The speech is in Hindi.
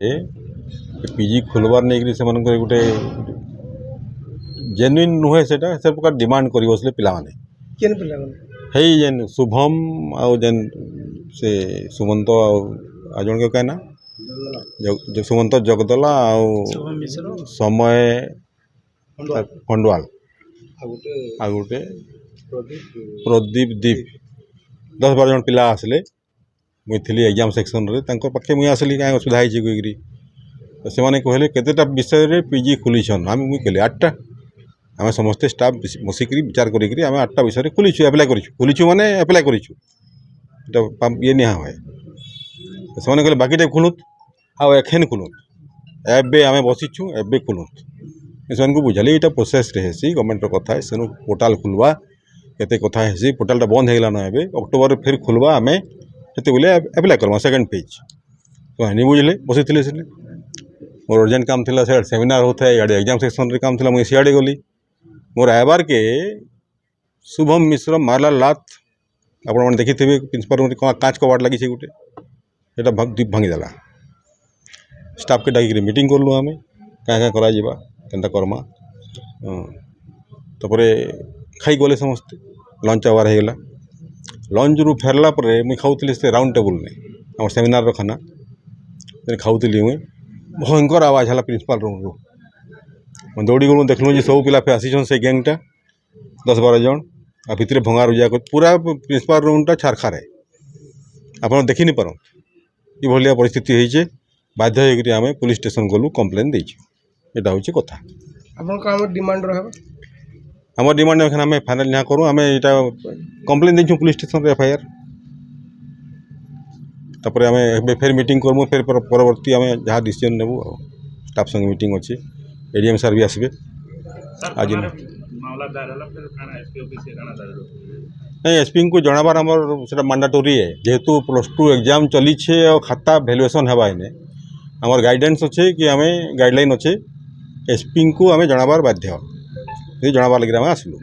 ए पीजी खोलबार नहीं से गोटे जेन्युइन नुहे से प्रकार डिमांड कर बसले पिला माने केन पिला माने हे जेन शुभम आउ जेन से सुमंत आ जन के क्या ना सुमंत जगदला आउ शुभम मिश्र समय खंडवाल आ गोटे प्रदीप दीप 10-12 जन पिला आसले मुई थी एग्जाम सेक्शन रे पाखे मुई आसली कहीं असुविधा होगी तो से कहले केतेटा विषय रे पीजी खोलीछन आम मुई कहली 8टा आम समस्ते स्टाफ बसिक विचार करी आम 8टा विषय खोलीछु एप्लाय खोलीछु माने एप्लाय करूँ ये निहा हुए से कहले बाकी टाइम खोलुत आउ एखेन खोलुत एबे आम बसीछु एबे खोलुत से बुझाली यहाँ प्रोसेस हेसी गवर्नमेंट कथा है सेनु पोर्टाल खुलवा केते कथा हेसी पोर्टालटा बंद हो गलान एबे अक्टोबर फिर खुलवा आम से बोले एप्लाय करमा सेकेंड पेज तो हनी बुझले बसी थे से मोर अर्जेंट काम थिला से सेमिनार होता है इे एग्जाम सेक्शन रे काम थिला मुझे सियाड़े गली मोर आबार के शुभम मिश्र मारला लात आप देखी थे प्रिंसिपल रूम काँच कबाट लगी गोटे ये भांगीदेला स्टाफ के डाक मीटिंग कलु आम क्या क्या करा करमा तापर खाई गले समस्ते लंच आवर होगा लंच रू फेरला मुझे खाऊली से राउंड टेबुल में आम सेमिनार खाना खाऊली मुझे भयंकर आवाज है प्रिंसिपल रूम रू दौड़ी गलु देखलु जो सब पिला आसीछन से गैंगटा 10-12 जन आ भितर भंगा रुजा पूरा प्रिंसिपल रूमटा छारखार है आप देखी नहीं पार ये भाया परिस्थिति होइछे बाध्य होकर आम पुलिस स्टेशन गलु कम्प्लेन देछी यहाँ हूँ कथा आपन डिमांड रहा आम डिमांड आम फाइनाल यहाँ करूँ आम यहाँ कम्प्लेन देछुं पुलिस स्टेशन रे एफआईआर तापर आम फिर मीटिंग करमु फिर परवर्ती आम जहाँ डिसीजन नेबू स्टाफ संगे मीटिंग अच्छे एडीएम सार भी आसबे आज नहीं एसपी को जनाबार आमर से मैंडेटरी है जेहेतु +2 एग्जाम चली और खाता भैल्युएसन है इने आमर गाइडेंस अच्छे कि आम गाइडलाइन अच्छे एसपी को आम जनाबार बाध्य जनाबार लगे आम आसलु।